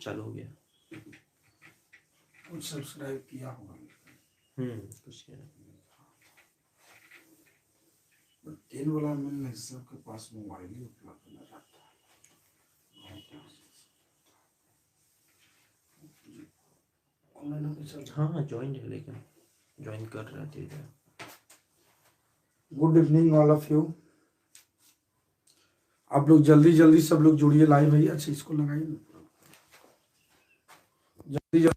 चालू हो गया। कुछ सब्सक्राइब किया होगा। कुछ किया। 10 वाला में सबके पास मोबाइल ही उपलब्ध न रहता है। ऑनलाइन होके चल। हाँ ज्वाइन है, लेकिन ज्वाइन कर रहे थे। Good evening all of you. आप लोग जल्दी जल्दी सब लोग जुड़िए लाइव भैया। अच्छा इसको लगाइए ना जल्दी जल्दी।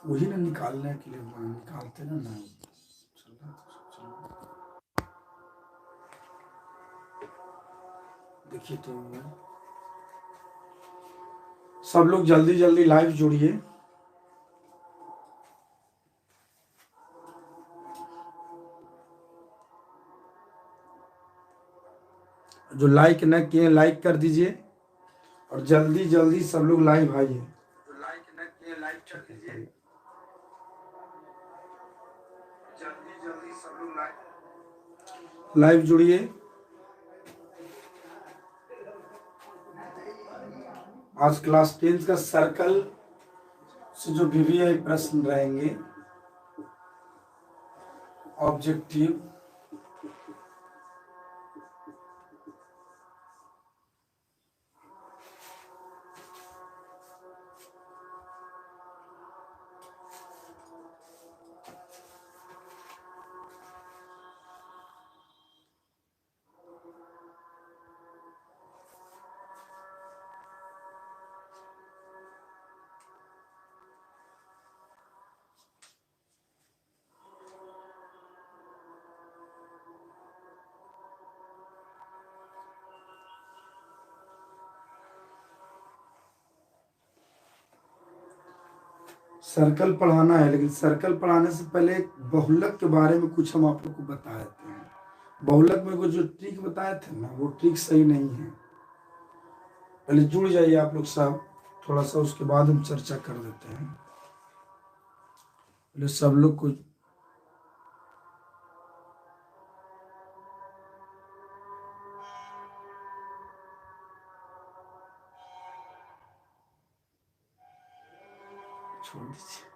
वही ना निकालने के लिए निकालते ना ना चल रहा तो चल रहा। देखिए तो सब लोग जल्दी जल्दी लाइव जुड़िए। जो लाइक न किए लाइक कर दीजिए और जल्दी जल्दी सब लोग लाइव आइए। जो लाइक न किए लाइक कर दीजिए, जल्दी जल्दी सब लोग लाइव जुड़िए। आज क्लास 10 का सर्कल से जो वीवीआई प्रश्न रहेंगे, ऑब्जेक्टिव सर्कल पढ़ाना है, लेकिन सर्कल पढ़ाने से पहले एक बहुलक के बारे में कुछ हम आप लोग को बता देते हैं। बहुलक में कुछ जो ट्रिक बताए थे ना, वो ट्रिक सही नहीं है। पहले जुड़ जाइए आप लोग सब थोड़ा सा, उसके बाद हम चर्चा कर देते हैं। पहले सब लोग को छोड़ दीजिए।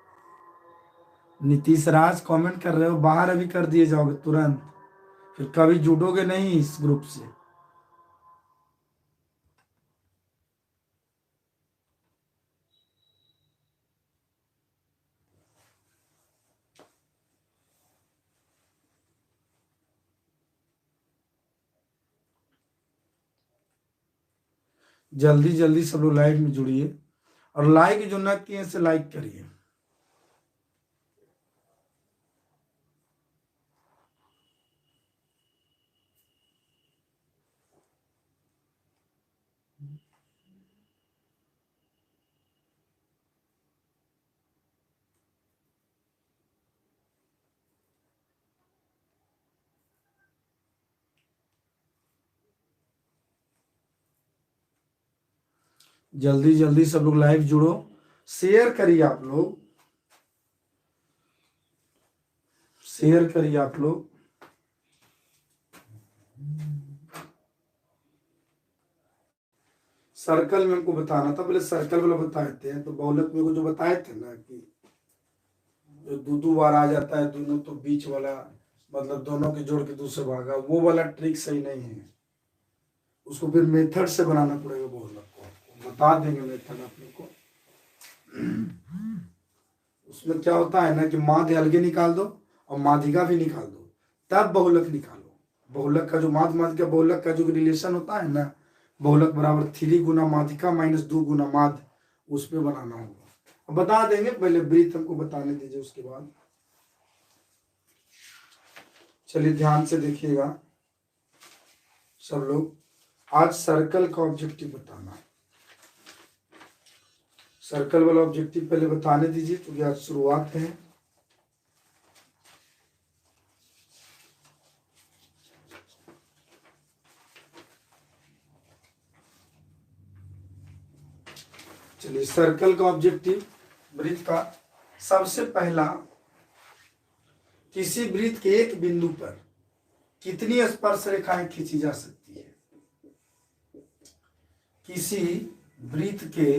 नीतीश राज कमेंट कर रहे हो, बाहर अभी कर दिए जाओगे तुरंत, फिर कभी जुड़ोगे नहीं इस ग्रुप से। जल्दी जल्दी सब लोग लाइव में जुड़िए और लाइक जो न किए से लाइक करिए। जल्दी जल्दी सब लोग लाइव जुड़ो, शेयर करिए आप लोग, शेयर करिए आप लोग। सर्कल में हमको बताना था, पहले सर्कल वाला बताए थे, तो बहुलक में को जो बताए थे ना कि जो दो बार आ जाता है दोनों, तो बीच वाला मतलब दोनों के जोड़ के दूसरे भागा, वो वाला ट्रिक सही नहीं है। उसको फिर मेथड से बनाना पड़ेगा। बहुलक को बता देंगे मेथड आप लोग को। उसमें क्या होता है ना कि माध्य अलगे निकाल दो और माध्यिका भी निकाल दो, तब बहुलक निकालो। बहुलक का जो माध्य बहुलक का जो रिलेशन होता है ना, बहुलक बराबर 3 गुना माध्यिका माइनस 2 गुना माध्य, उस पर बनाना होगा। अब बता देंगे, पहले वृत्त हमको बताने दीजिए, उसके बाद चलिए ध्यान से देखिएगा सब लोग। आज सर्कल का ऑब्जेक्टिव बताना है। सर्कल वाला ऑब्जेक्टिव पहले बताने दीजिए, क्योंकि आज शुरुआत है। चलिए, सर्कल का ऑब्जेक्टिव, वृत्त का सबसे पहला, किसी वृत्त के एक बिंदु पर कितनी स्पर्श रेखाएं खींची जा सकती है? किसी वृत्त के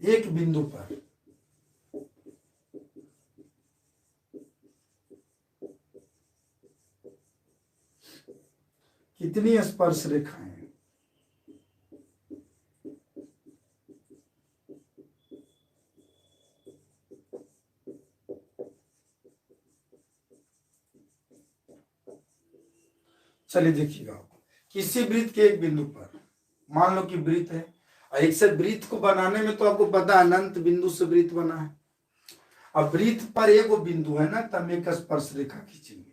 एक बिंदु पर कितनी स्पर्श रेखाएं? चलिए देखिएगा, किसी वृत्त के एक बिंदु पर, मान लो कि वृत्त है, और एक से वृत्त को बनाने में तो आपको पता है अनंत बिंदु से वृत्त बना है। अब वृत्त पर एक बिंदु है ना, तब एक स्पर्श रेखा खींचेंगे।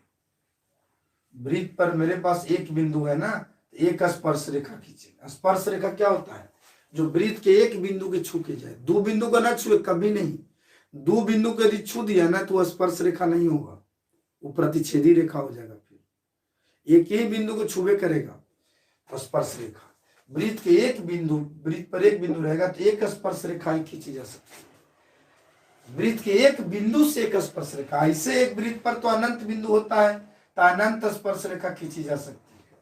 वृत्त पर मेरे पास एक बिंदु है ना, एक स्पर्श रेखा खींचेंगे। स्पर्श रेखा क्या होता है? जो वृत्त के एक बिंदु के छू के जाए, दो बिंदु को ना छुए कभी नहीं। दो बिंदु को यदि छू दिया ना तो स्पर्श रेखा नहीं होगा, वो प्रतिच्छेदी रेखा हो जाएगा। फिर एक ही बिंदु को छुए करेगा तो स्पर्श रेखा। वृत्त के एक बिंदु, वृत्त पर एक बिंदु रहेगा तो एक स्पर्श रेखाएं खींची जा सकती है। वृत्त के एक बिंदु से एक स्पर्श रेखा, ऐसे एक वृत्त पर तो अनंत बिंदु होता है तो अनंत स्पर्श रेखा खींची जा सकती है।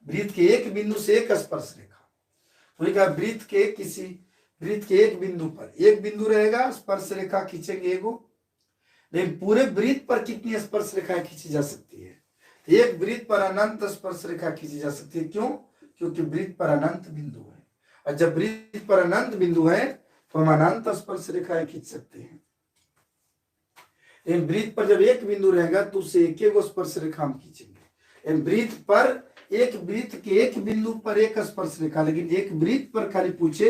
वृत्त के एक बिंदु से एक स्पर्श रेखा, तो वृत्त के किसी वृत्त के एक बिंदु पर एक बिंदु रहेगा, स्पर्श रेखा खींचेंगे एगो। लेकिन पूरे वृत्त पर कितनी स्पर्श रेखाएं खींची जा सकती है? एक वृत्त पर अनंत स्पर्श रेखा खींची जा सकती है। क्यों? क्योंकि वृत्त पर अनंत बिंदु है, और जब वृत्त पर अनंत बिंदु है तो हम अनंत स्पर्श रेखाएं खींच सकते हैं। इन वृत्त पर जब एक बिंदु रहेगा तो उससे एक एक स्पर्श रेखा हम खींचेंगे। इन वृत्त पर एक वृत्त के एक बिंदु पर एक स्पर्श रेखा, लेकिन एक वृत्त पर खाली पूछे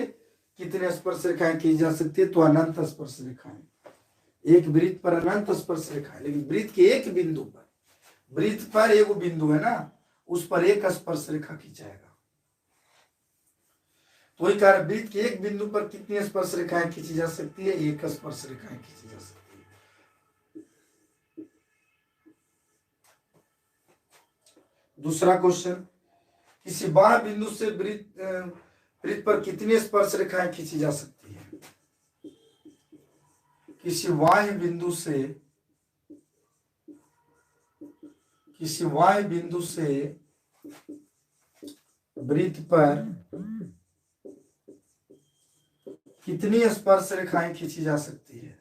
कितने स्पर्श रेखाएं खींची जा सकती है तो अनंत स्पर्श रेखाएं। एक वृत्त पर अनंत स्पर्श रेखा है, लेकिन वृत्त के एक बिंदु पर, वृत्त पर एक बिंदु है ना, उस पर एक स्पर्श रेखा खींचाएगा। तो वही कारण वृत्त के एक बिंदु पर कितनी स्पर्श रेखाएं खींची जा सकती है? एक स्पर्श रेखाएं खींची जा सकती है। दूसरा क्वेश्चन, किसी बाह्य बिंदु से वृत्त पर कितनी स्पर्श रेखाएं खींची जा सकती है? किसी बाह्य बिंदु से वृत्त पर कितनी स्पर्श रेखाएं खींची जा सकती है?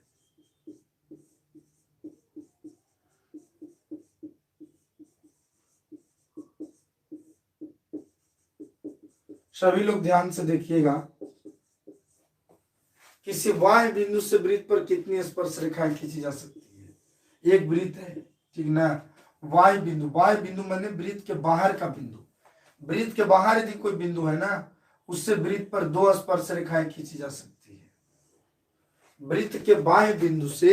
सभी लोग ध्यान से देखिएगा, किसी बाह्य बिंदु से वृत्त पर कितनी स्पर्श रेखाएं खींची जा सकती है? एक वृत्त है, ठीक ना, बाह्य बिंदु, बाह्य बिंदु माने वृत्त के बाहर का बिंदु। वृत्त के बाहर यदि कोई बिंदु है ना, उससे वृत्त पर दो स्पर्श रेखाएं खींची जा सकती है। वृत्त के बाह्य बिंदु से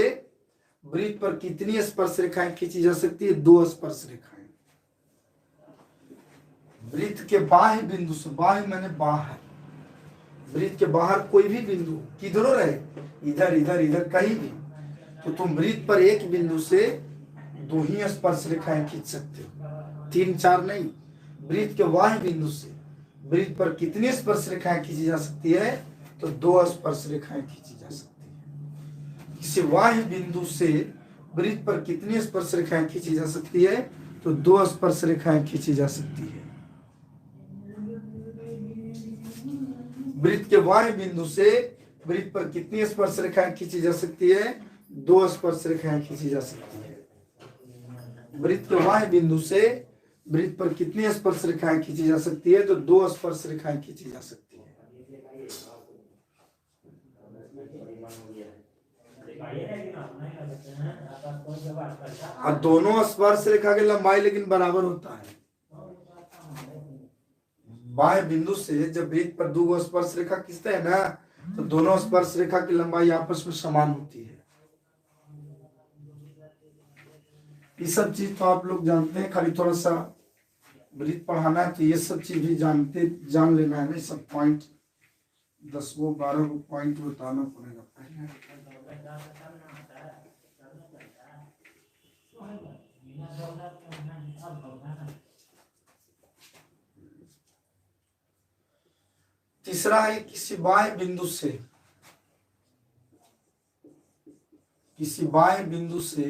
वृत्त पर कितनी स्पर्श रेखाएं खींची जा सकती है? दो स्पर्श रेखाएं। वृत्त के बाह्य बिंदु से, बाह्य माने बाहर, वृत्त के बाहर कोई भी बिंदु किधरों रहे, इधर इधर इधर कहीं भी, तो तुम वृत्त पर एक बिंदु से दो ही स्पर्श रेखाएं खींच सकते हो, तीन चार नहीं। वृत्त के बाह्य बिंदु से वृत्त पर कितनी स्पर्श रेखाएं खींची जा सकती है? तो दो स्पर्श रेखाएं खींची जा सकती है। किसी बाह्य बिंदु से वृत्त पर कितनी स्पर्श रेखाएं खींची जा सकती है? तो दो स्पर्श रेखाएं खींची जा सकती है। वृत्त के बाह्य बिंदु से वृत्त पर कितनी स्पर्श रेखाएं खींची जा सकती है? दो स्पर्श रेखाएं खींची जा सकती है। वृत्त के बाह्य बिंदु से वृत्त पर कितनी स्पर्श रेखाएं खींची जा सकती है? तो दो स्पर्श रेखाएं खींची जा सकती है। और दोनों स्पर्श रेखा की लंबाई लेकिन बराबर होता है। बाह्य बिंदु से जब वृत्त पर दो स्पर्श रेखा खींचते हैं ना, तो दोनों स्पर्श रेखा की लंबाई आपस में समान होती है। ये सब चीज तो आप लोग जानते हैं, खाली थोड़ा सा वृत्त पढ़ाना है तो ये सब चीज भी जान लेना है। नहीं, सब पॉइंट 10 को 12 को पॉइंट बताना पड़ेगा पहले। तीसरा है किसी बाह्य बिंदु से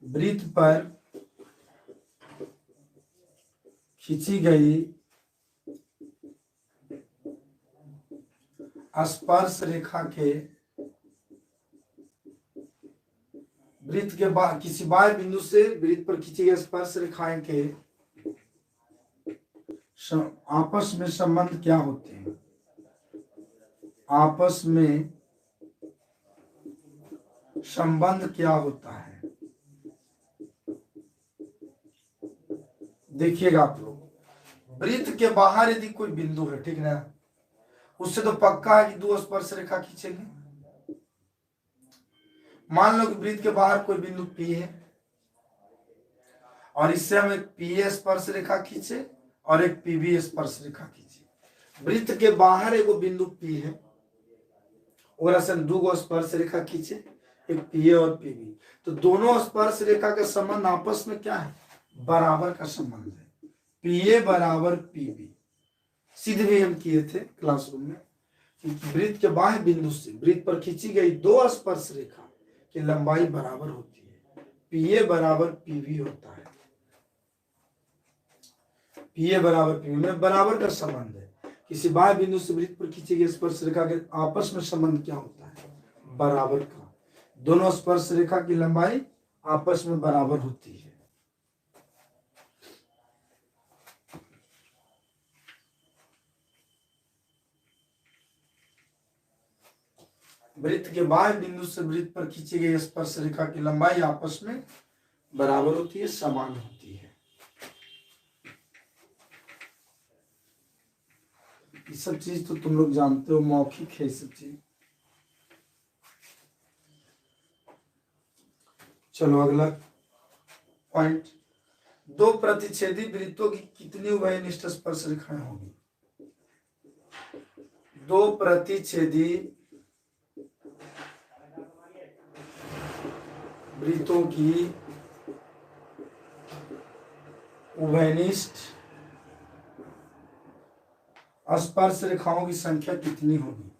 वृत्त पर खींची गई स्पर्श रेखा के वृत्त के बाद किसी बाह्य बिंदु से वृत्त पर खींची गई स्पर्श रेखाएं के आपस में संबंध क्या होते हैं? आपस में संबंध क्या होता है? देखिएगा आप लोग, वृत्त के बाहर यदि कोई बिंदु है, ठीक ना, उससे तो पक्का है कि दो स्पर्श रेखा खींचेंगे। मान लो कि वृत्त के बाहर कोई बिंदु P है और इससे हम एक PA स्पर्श रेखा खींचे और एक PB स्पर्श रेखा खींचे। वृत्त के बाहर एक बिंदु P है और ऐसे दो स्पर्श रेखा खींचे, एक PA और PB। तो दोनों स्पर्श रेखा का संबंध आपस में क्या है? बराबर का संबंध है। PA बराबर PB सिद्ध भी हम किए थे क्लासरूम में कि वृत्त के बाह्य बिंदु से वृत्त पर खींची गई दो स्पर्श रेखा की लंबाई बराबर होती है। PA बराबर PB होता है। PA बराबर PB में बराबर का संबंध है। किसी बाह्य बिंदु से वृत्त पर खींची गई स्पर्श रेखा के आपस में संबंध क्या होता है? बराबर का। दोनों स्पर्श रेखा की लंबाई आपस में बराबर होती है। वृत्त के बाह्य बिंदु से वृत्त पर खींची गई स्पर्श रेखा की लंबाई आपस में बराबर होती है, समान होती है। ये सब चीज तो तुम लोग जानते हो, मौखिक है सब चीज। चलो अगला पॉइंट, दो प्रतिच्छेदी वृत्तों की कितनी उभयनिष्ठ स्पर्श रेखाएं होंगी? दो प्रतिच्छेदी वृत्तों की उभयनिष्ठ स्पर्श रेखाओं की संख्या कितनी होगी?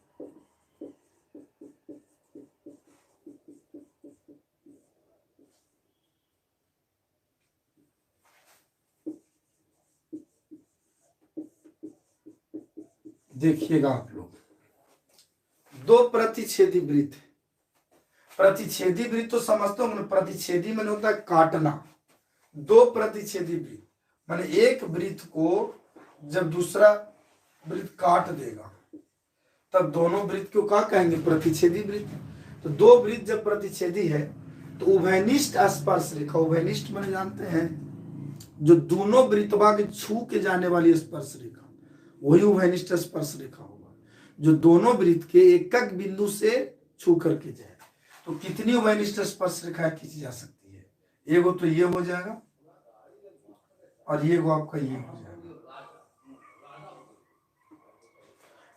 देखिएगा आप लोग, दो प्रतिच्छेदी वृत्त, प्रतिच्छेदी वृत्त तो समझते हो, प्रतिच्छेदी मैंने होता है काटना। दो प्रतिच्छेदी वृत्त माने एक वृत्त को जब दूसरा वृत्त काट देगा तब दोनों वृत्त को क्या कहेंगे? प्रतिच्छेदी वृत्त। तो दो वृत्त जब प्रतिच्छेदी है तो उभयनिष्ठ स्पर्श रेखा, उभयनिष्ठ माने जानते हैं जो दोनों वृत्तवा के छू के जाने वाली स्पर्श रेखा, वही उभयनिष्ठ स्पर्श रेखा होगा, जो दोनों वृत्त के एक एक बिंदु से छू करके जाए। तो कितनी उभयनिष्ठ स्पर्श रेखाएं खींची जा सकती है? एगो तो ये हो जाएगा और ये को आपका ये हो जाएगा।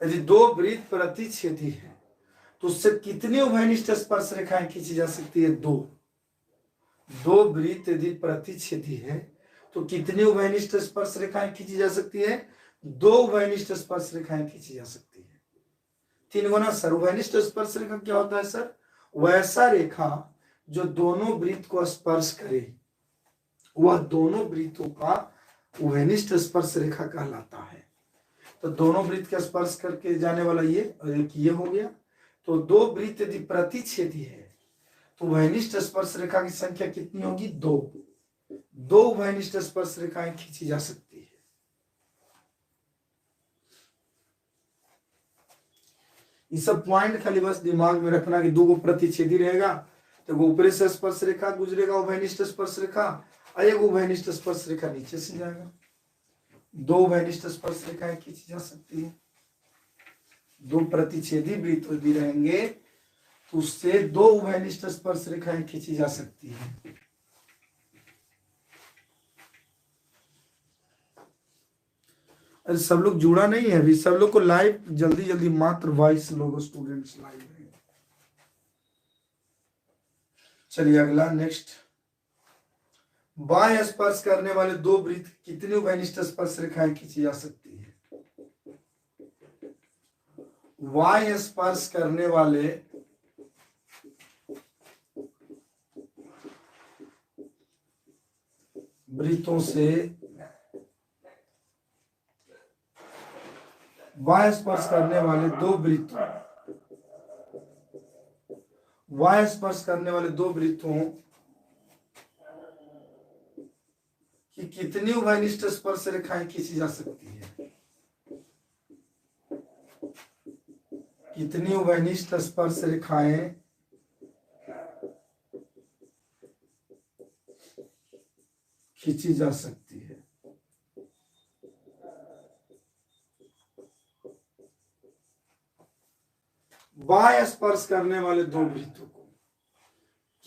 यदि दो वृत्त प्रतिच्छेदी है तो उससे कितनी उभयनिष्ठ स्पर्श रेखाएं खींची जा सकती है? दो। दो वृत्त यदि प्रतिच्छेदी है तो कितनी उभयनिष्ठ स्पर्श रेखाएं खींची जा सकती है? दो उभयनिष्ठ स्पर्श रेखाएं खींची जा सकती है। तीन गुना सर। उभयनिष्ठ स्पर्श रेखा क्या होता है सर? वैसा रेखा जो दोनों वृत्त को स्पर्श करे, वह दोनों वृत्तों का उभयनिष्ठ स्पर्श रेखा कहलाता है। तो दोनों वृत्त का स्पर्श करके जाने वाला ये और एक ये हो गया। तो दो वृत्त यदि प्रतिच्छेदी है तो उभयनिष्ठ स्पर्श रेखा की संख्या कितनी होगी? दो। दो उभयनिष्ठ स्पर्श रेखाएं खींची जा सकती है। ये सब पॉइंट खाली बस दिमाग में रखना कि दो प्रतिच्छेदी रहेगा तो ऊपरी से स्पर्श रेखा गुजरेगा, उभयनिष्ठ स्पर्श रेखा, और एक उभयनिष्ठ स्पर्श रेखा नीचे से जाएगा। दो उभयनिष्ठ स्पर्श रेखाएं खींची जा सकती है। दो प्रतिच्छेदी वृत्त भी रहेंगे तो उससे दो उभयनिष्ठ स्पर्श रेखाएं खींची जा सकती है। अरे सब लोग जुड़ा नहीं है अभी, सब लोग को लाइव जल्दी जल्दी, मात्र 22 लोग स्टूडेंट्स लाइव हैं। चलिए अगला नेक्स्ट, बाह्य स्पर्श करने वाले दो वृत्त कितनी उभयनिष्ठ स्पर्श रेखाएं खींची जा सकती है? बाह्य स्पर्श करने वाले वृत्तों से बाह्य स्पर्श करने वाले दो वृत्तों बाह्य स्पर्श करने वाले दो वृत्तों की कितनी उभयनिष्ठ स्पर्श रेखाएं खींची जा सकती है? कितनी उभयनिष्ठ स्पर्श रेखाएं खींची जा सकती है? बाह्य स्पर्श करने वाले दो वृत्तों को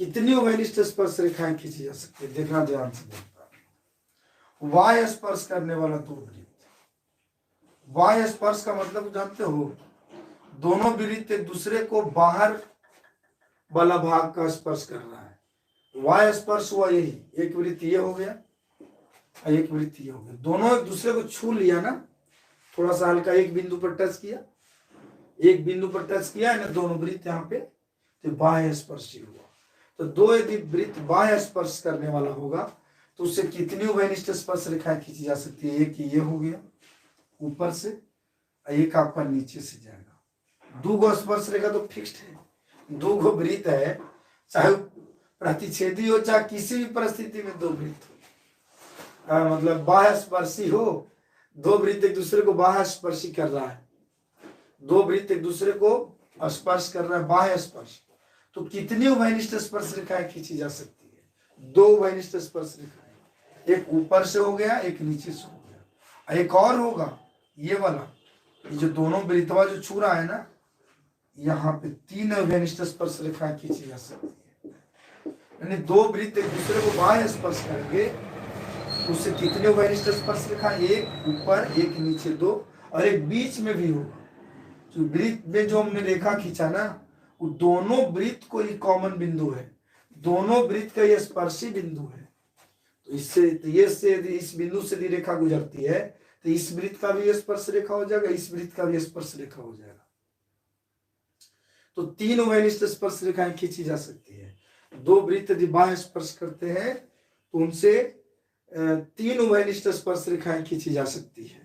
कितनी उभयनिष्ठ स्पर्श रेखाएं खींची जा सकती है? देखना ध्यान से देखना। बाह्य स्पर्श करने वाला दो वृत्त, बाह्य स्पर्श का मतलब जानते हो, दोनों वृत्त एक दूसरे को बाहर वाला भाग का स्पर्श कर रहा है। बाह्य स्पर्श हुआ यही, एक वृत्त ये हो गया और एक वृत्त ये हो गया, दोनों एक दूसरे को छू लिया ना, थोड़ा सा हल्का एक बिंदु पर टच किया, एक बिंदु पर टच किया है ना दोनों वृत्त यहाँ पे, तो बाह्य स्पर्श हुआ। तो दो यदि वृत्त बाह्य स्पर्श करने वाला होगा तो उससे कितनी उभयनिष्ठ स्पर्श रेखाएं खींची जा सकती है? एक ये हो गया ऊपर से, एक आपका नीचे से जाएगा। दो गो स्पर्श रेखा तो फिक्स्ड है, दो गो वृत्त है, चाहे प्रतिच्छेदी हो चाहे किसी भी परिस्थिति में दो वृत्त हो, मतलब बाह्य स्पर्शी हो, दो वृत्त एक दूसरे को बाह्य स्पर्शी कर रहा है, दो वृत्त एक दूसरे को स्पर्श कर रहा है, बाह्य स्पर्श, तो कितनी उभयनिष्ठ स्पर्श रेखाएं खींची जा सकती है? दो उभयनिष्ठ स्पर्श रेखाएं, एक ऊपर से हो गया, एक नीचे से हो गया, एक और होगा ये वाला, ये जो दोनों वृत्तवा जो छू रहा है ना, यहाँ पे तीन उभयनिष्ठ स्पर्श रेखाएं खींची जा सकती है। यानी दो वृत्त एक दूसरे को बाह्य स्पर्श करेंगे, उससे कितने उभयनिष्ठ स्पर्श रेखाएं? एक ऊपर, एक नीचे, दो, और एक बीच में भी होगा। जो वृत्त में जो हमने रेखा खींचा ना, वो दोनों वृत्त को ही कॉमन बिंदु है, दोनों वृत्त का ये स्पर्शी बिंदु है। तो इससे ये से इस बिंदु से यदि रेखा गुजरती है तो इस वृत्त का भी स्पर्श रेखा हो जाएगा, इस वृत्त का भी स्पर्श रेखा हो जाएगा। तो तीन उभयनिष्ठ स्पर्श रेखाएं खींची जा सकती है। दो वृत्त यदि बाह्य स्पर्श करते हैं तो उनसे तीन उभयनिष्ठ स्पर्श रेखाएं खींची जा सकती है।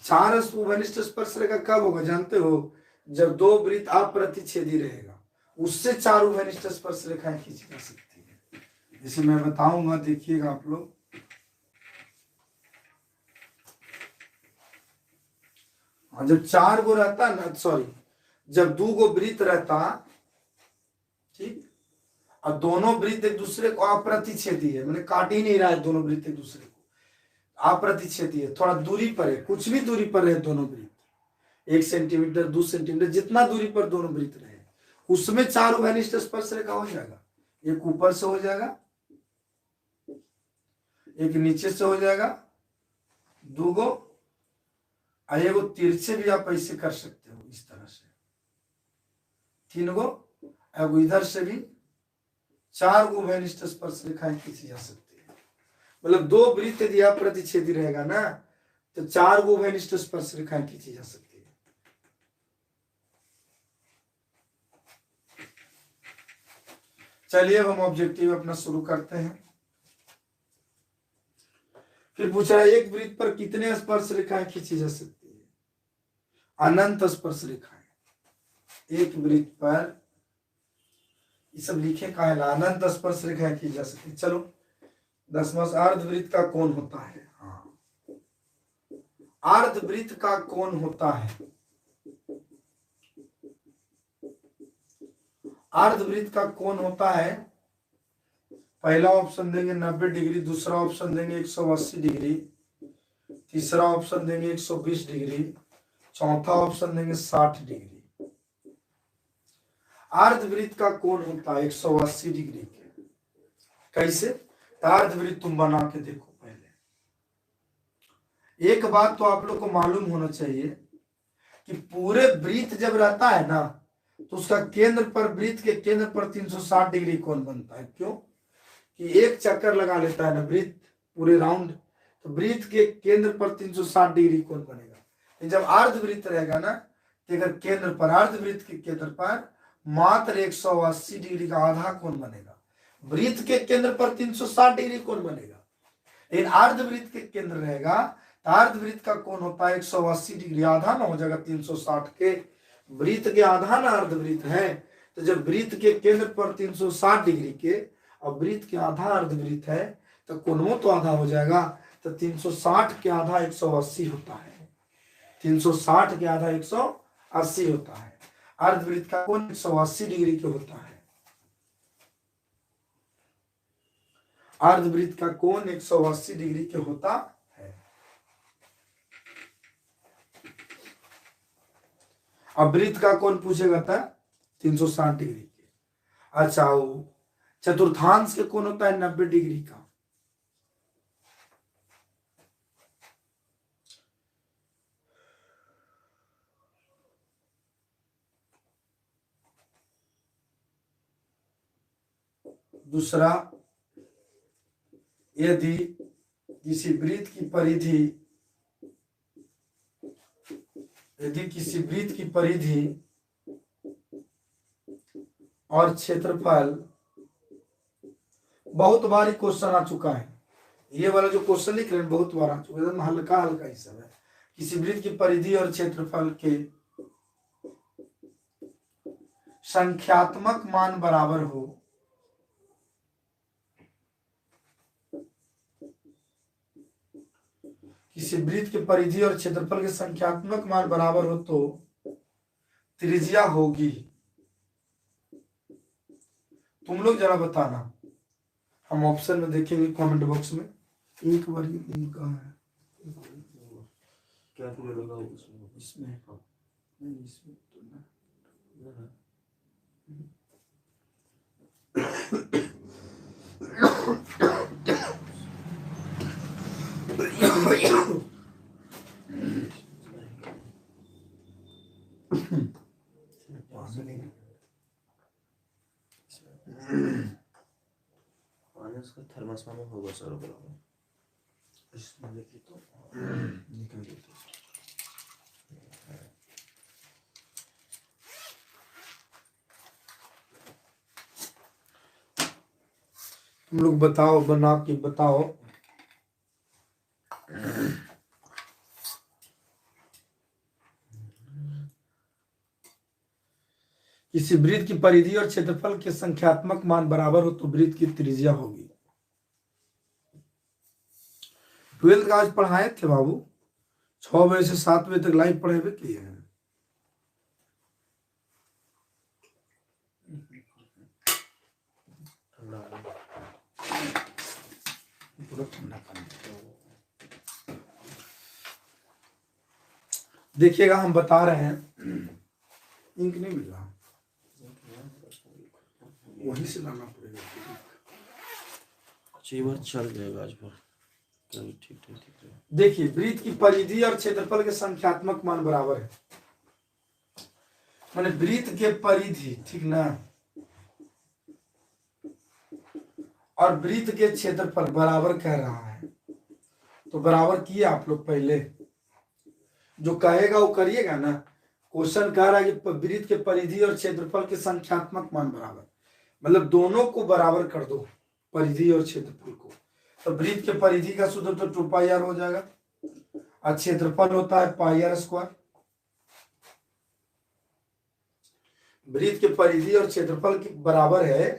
चार उभयनिष्ठ स्पर्श रेखा कब होगा जानते हो? जब दो वृत्त अप्रतिच्छेदी रहेगा, उससे चार उभयनिष्ठ स्पर्श रेखाएं खींची जा सकती है। जैसे मैं बताऊंगा, देखिएगा आप लोग। जब चार गो रहता ना, सॉरी, जब दो गो वृत्त रहता, ठीक, और दोनों वृत्त एक दूसरे को अप्रतिच्छेदी है, मैंने काट ही नहीं रहा है, दोनों वृत्त एक दूसरे को अप्रतिच्छेदी है, थोड़ा दूरी पर है, कुछ भी दूरी पर है दोनों वृत्त, 1 सेंटीमीटर 2 सेंटीमीटर, जितना दूरी पर दोनों वृत्त रहे, उसमें चार उभयनिष्ठ स्पर्श रेखा हो जाएगा। एक ऊपर से हो जाएगा, एक नीचे से हो जाएगा, दो गो, और एगो तिरछे भी आप ऐसे कर सकते हो, इस तरह से, तीन गो, एगो इधर से भी, चार गो उभयनिष्ठ स्पर्श रेखाएं खींची जा सकती है। मतलब दो वृत्त यदि अप्रतिच्छेदी रहेगा ना, तो चार गो उभयनिष्ठ स्पर्श रेखाएं खींची जा सकती है। चलिए अब हम ऑब्जेक्टिव अपना शुरू करते हैं। फिर पूछा है एक वृत्त पर कितने स्पर्श रेखाएं खींची जा सकती है? अनंत स्पर्श रेखाएं। एक वृत्त पर, ये सब लिखे कहा है, अनंत स्पर्श रेखाएं खींची जा सकती है। चलो 10वां अर्धवृत्त का कोण होता है। हाँ, अर्धवृत्त का कोण होता है, अर्धवृत्त का कोण होता है, पहला ऑप्शन देंगे 90 डिग्री, दूसरा ऑप्शन देंगे 180 डिग्री, तीसरा ऑप्शन देंगे 120 डिग्री, चौथा ऑप्शन देंगे 60 डिग्री। अर्धवृत्त का कोण होता है 180 डिग्री के। कैसे? अर्धवृत्त तुम बना के देखो। पहले एक बात तो आप लोग को मालूम होना चाहिए कि पूरे वृत्त जब रहता है ना तो उसका केंद्र पर, वृत्त के केंद्र पर 360 डिग्री कोण बनता है। क्यों? कि एक चक्कर लगा लेता है ना वृत्त पूरे राउंड, तो वृत्त के केंद्र पर 360 डिग्री कोण बनेगा। जब अर्धवृत्त रहेगा ना तो अगर केंद्र पर, अर्धवृत्त के केंद्र पर मात्र 180 डिग्री का आधा कोण बनेगा। वृत्त के केंद्र पर 360 डिग्री कोण बनेगा, लेकिन अर्धवृत्त के केंद्र रहेगा तो अर्धवृत्त का कोण होता है 180 डिग्री। आधा ना हो जाएगा 360 के, वृत्त के आधा ना अर्धवृत्त है। तो जब वृत्त के केंद्र पर 360 डिग्री के और वृत्त के आधा अर्धवृत्त है तो कोणों तो आधा हो जाएगा। तो 360 के आधा 180 होता है, 360 के आधा 180 होता है। अर्धवृत्त का कोण 180 डिग्री के होता है। अर्धवृत्त का कोण 180 डिग्री के होता है। अब वृत्त का कोण पूछेगा था 360 डिग्री के। अच्छा, चतुर्थांश के कोण होता है 90 डिग्री का। दूसरा, यदि किसी वृत्त की परिधि, यदि किसी वृत्त की परिधि और क्षेत्रफल, बहुत बार क्वेश्चन आ चुका है, ये वाला जो क्वेश्चन लिख रहे हैं बहुत बार आ चुका है, एकदम हल्का हल्का ही सब है। किसी वृत्त की परिधि और क्षेत्रफल के संख्यात्मक मान बराबर हो, किसी वृत्त के परिधि और क्षेत्रफल के संख्यात्मक मान बराबर हो तो त्रिज्या होगी। तुम लोग जरा बताना, हम ऑप्शन में देखेंगे कमेंट बॉक्स में। एक बार ये कहाँ है? क्या पूरा लगा उसमें? इसमें नहीं, इसमें तो ना। उसका थर्मस में होगा सर बराबर। इसमें देखिए तो निकल गई। तुम लोग बताओ, बना के बताओ। किसी वृत्त की परिधि और क्षेत्रफल के संख्यात्मक मान बराबर हो तो वृत्त की त्रिज्या होगी। 12th का आज पढ़ाए थे बाबू, 6 बजे से 7 बजे तक लाइव पढ़े हुए किए हैं। पूरा ठंडा पानी देखिएगा, हम बता रहे हैं। इंक नहीं मिल रहा, वहीं से लाना पड़ेगा। अच्छी बार चल जाएगा आज भर, ठीक ठीक ठीक। देखिए, वृत्त की परिधि और क्षेत्रफल के संख्यात्मक मान बराबर है, माने वृत्त के परिधि, ठीक ना, और वृत्त के क्षेत्रफल बराबर कह रहा है। तो बराबर किए आप लोग, पहले जो कहेगा वो करिएगा ना। क्वेश्चन कह रहा है कि वृत्त के परिधि और क्षेत्रफल के संख्यात्मक मान बराबर, मतलब दोनों को बराबर कर दो, परिधि और क्षेत्रफल को। तो वृत्त के परिधि का सूत्र तो 2πr हो जाएगा और क्षेत्रफल होता है πr²। वृत्त के परिधि और क्षेत्रफल के बराबर है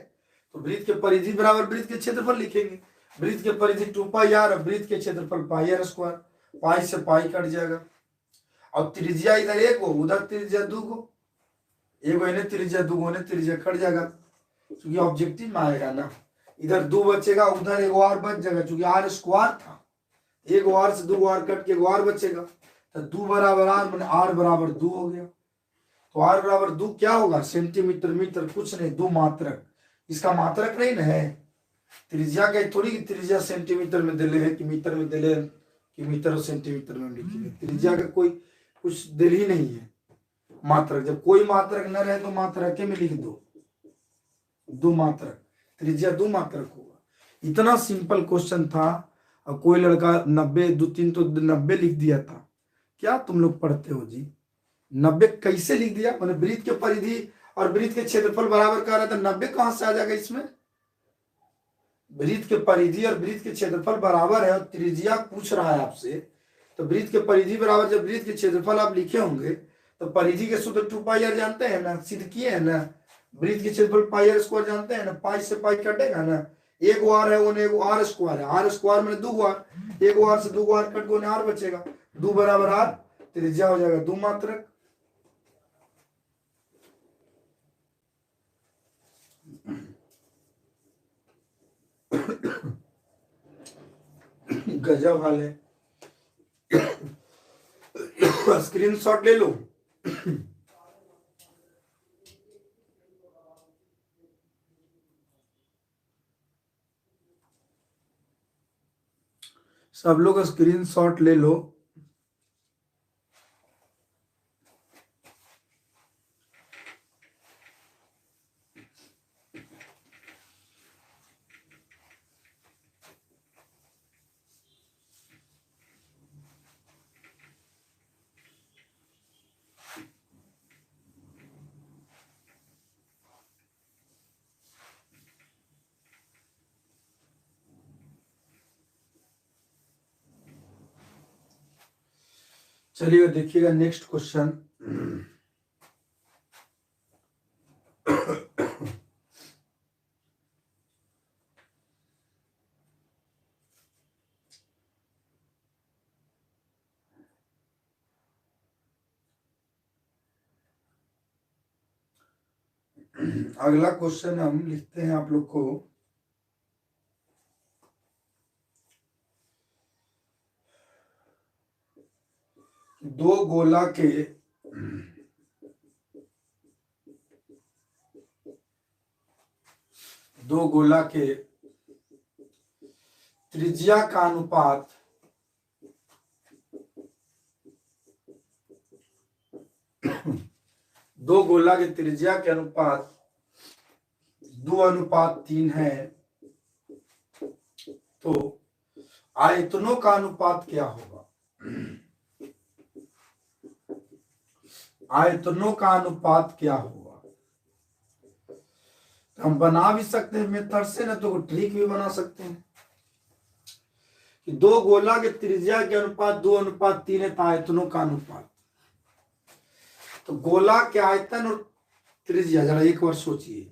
तो वृत्त के परिधि बराबर वृत्त के क्षेत्रफल लिखेंगे। वृत्त के परिधि 2πr और वृत्त के क्षेत्रफल πr²। पाई से पाई कट जाएगा और त्रिज्या इधर 1 हो, उधर त्रिज्या 2 हो। एगो इन्हें त्रिज्या 2 होने त्रिज्या कट जाएगा, क्योंकि ऑब्जेक्टिव में आएगा ना। इधर 2 बचेगा, उधर एगो और बच जाएगा, क्योंकि r² था। एगो r से 2 r कट के एगो और बचेगा, तो 2 बराबर r, मैंने r बराबर 2 हो गया। तो r बराबर 2 क्या होगा, सेंटीमीटर मीटर कुछ नहीं, 2 मात्रक, इसका मात्रक नहीं ना है। त्रिज्या का थोड़ी कि त्रिज्या सेंटीमीटर में दिले है कि मीटर में दिले कि मीटर और सेंटीमीटर में लिखेंगे, त्रिज्या का कोई कुछ दिल ही नहीं है मात्रक। जब कोई मात्रक न रहे तो मात्रक में लिख दो, 2 मात्रक, त्रिज्या 2 मात्रक होगा। इतना सिंपल क्वेश्चन था और कोई लड़का 90 2 3 तो 90 लिख दिया था। क्या तुम लोग पढ़ते हो जी, 90 कैसे लिख दिया, मैंने वृत्त के परिधि और वृत्त के क्षेत्रफल बराबर कह रहा था, 90 कहां से आ जाएगा इसमें। वृत्त के परिधि और वृत्त के क्षेत्रफल बराबर है और त्रिज्या पूछ रहा है आपसे, तो वृत्त के परिधि बराबर, जब वृत्त के क्षेत्रफल आप लिखे होंगे तो परिधि के सूत्र 2πr जानते हैं ना, सिद्ध किए हैं ना। वृत्त के क्षेत्रफल πr² जानते हैं ना, पाई से पाई कटेगा ना, एक आर है उन्हें एगो आर स्क्वायर है, आर स्क्वायर मैंने 2 आर, एक आर से 2 आर कट को आर बचेगा, 2 बराबर आर, त्रिज्या हो जाएगा 2 मात्रक। गजब हाल है। स्क्रीनशॉट ले लो। सब लोग स्क्रीनशॉट ले लो। चलिए देखिएगा नेक्स्ट क्वेश्चन। अगला क्वेश्चन हम लिखते हैं आप लोग को, दो गोला के त्रिज्या का अनुपात दो गोला के त्रिज्या के अनुपात 2:3 है, तो आयतनों का अनुपात क्या होगा। आयतनों का अनुपात क्या होगा। हम बना भी सकते हैं मेथड से ना, तो ट्रिक भी बना सकते हैं कि दो गोला के त्रिज्या के अनुपात 2:3 है, तो आयतनों का अनुपात। तो गोला के आयतन और त्रिज्या, जरा एक बार सोचिए,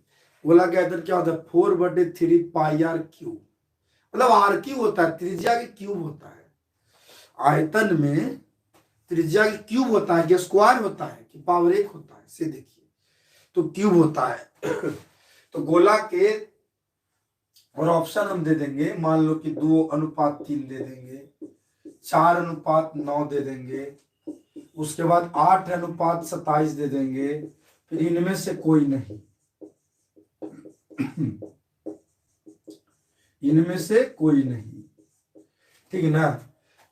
गोला के आयतन क्या होता है, 4/3πr³, मतलब r क्यूब होता है, त्रिज्या के क्यूब होता है। आयतन में त्रिज्या के क्यूब होता है कि स्क्वायर होता है कि पावर 1 होता है, से देखिए तो क्यूब होता है। तो गोला के, और ऑप्शन हम दे देंगे, मान लो कि 2:3 दे देंगे, 4:9 दे देंगे, उसके बाद 8:27 दे देंगे, फिर इनमें से कोई नहीं, इनमें से कोई नहीं, ठीक है ना।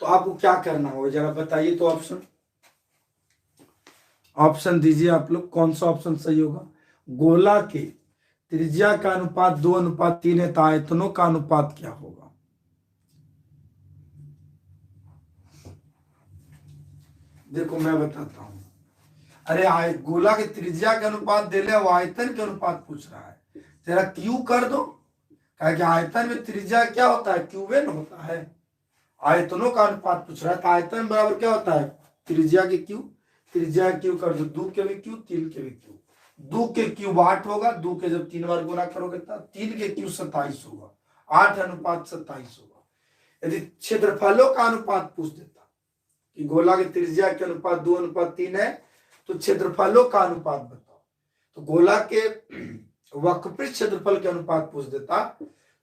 तो आपको क्या करना होगा जरा बताइए, तो ऑप्शन दीजिए आप लोग, कौन सा ऑप्शन सही होगा। गोला के त्रिज्या का अनुपात 2:3 है, तो आयतनों का अनुपात क्या होगा। देखो मैं बताता हूं, अरे गोला के त्रिज्या के अनुपात दे ले, वो आयतन के अनुपात पूछ रहा है, तेरा क्यू कर दो, क्या कि आयतन में त्रिज्या क्या होता है, क्यूबेन होता है। आयतनों का अनुपात पूछ रहा है, तो आयतन बराबर क्या होता है, त्रिज्या के क्यू, त्रिज्या के क्यू कर दो, 2 के भी क्यू 3 के भी क्यू, 2 के क्यूब 8 होगा, 2 के जब 3 बार गुना करोगे तो 3 के क्यूब 27 होगा, 8:27 होगा। यदि क्षेत्रफलों का अनुपात पूछ देता कि गोला के त्रिज्या के अनुपात 2:3 है, तो क्षेत्रफलों का अनुपात बताओ, तो गोला के वक्रपृष्ठ क्षेत्रफल के अनुपात पूछ देता,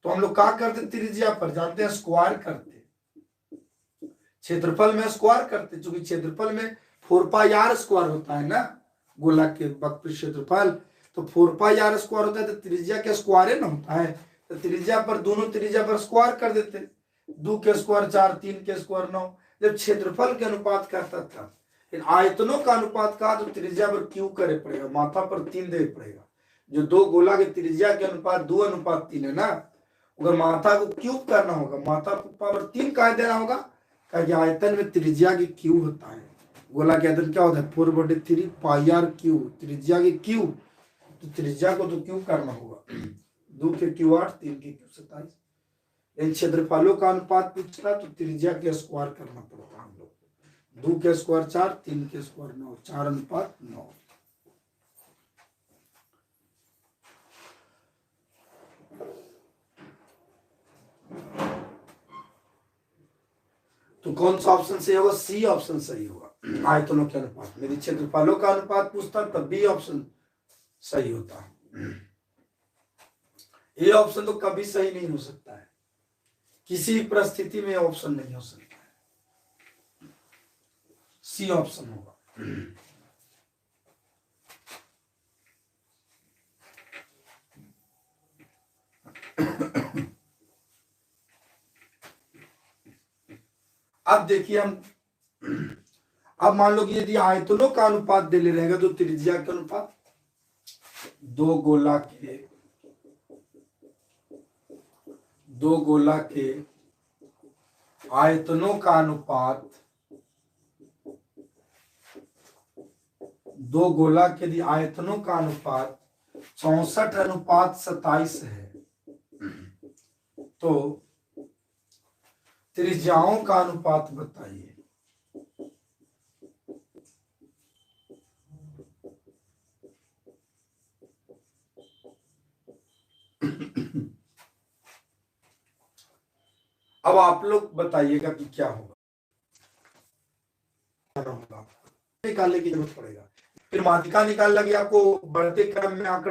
तो हम लोग क्या करते, त्रिज्या पर जानते हैं स्क्वायर करते, क्षेत्रफल में स्क्वायर करते, क्योंकि क्षेत्रफल में 4πr² होता है ना, गोला के वक्र क्षेत्रफल, तो 4 पाई आर स्क्वायर होता है, तो त्रिज्या के स्क्वायर ना होता है, तो त्रिज्या पर दोनों त्रिज्या पर स्क्वायर कर देते, 2 के स्क्वायर 4, 3 के स्क्वायर 9। जब क्षेत्रफल के अनुपात कहता था, आयतनों का अनुपात कहा तो त्रिज्या पर क्यू करे पड़ेगा, माथा पर 3 दे पड़ेगा। जो दो गोला के त्रिज्या के अनुपात 2:3 है ना, अगर माथा को क्यूब करना होगा, माथा को पावर 3 का देना होगा, क्योंकि आयतन में त्रिज्या की क्यू होता है। गोला के आयतन क्या होता है 4/3 पाई आर क्यूब, त्रिज्या की क्यूब, तो त्रिज्या को तो क्यूब करना होगा। 2 के क्यू 8, 3 के क्यू 27। इन क्षेत्रफलों का अनुपात पूछता तो त्रिज्या के स्क्वायर करना पड़ता हम लोग। 2 के स्क्वायर 4, 3 के स्क्वायर 9, 4:9। तो कौन सा ऑप्शन सही होगा? सी ऑप्शन सही होगा, आयतनों के अनुपात। मेरी क्षेत्रफलों का अनुपात पूछता तब बी ऑप्शन सही होता। ये ऑप्शन तो कभी सही नहीं हो सकता है, किसी परिस्थिति में ऑप्शन नहीं हो सकता है, सी ऑप्शन होगा। अब देखिए हम, अब मान लो कि यदि आयतनों का अनुपात दे ले रहेगा तो त्रिज्या के अनुपात, दो गोला के आयतनों का अनुपात, दो गोला के यदि आयतनों का अनुपात 64:27 है, तो त्रिज्याओं का अनुपात बताइए। अब आप लोग बताइएगा कि क्या होगा, निकालने की जरूरत पड़ेगा। फिर माध्यिका निकाल लगे आपको बढ़ते क्रम में आकर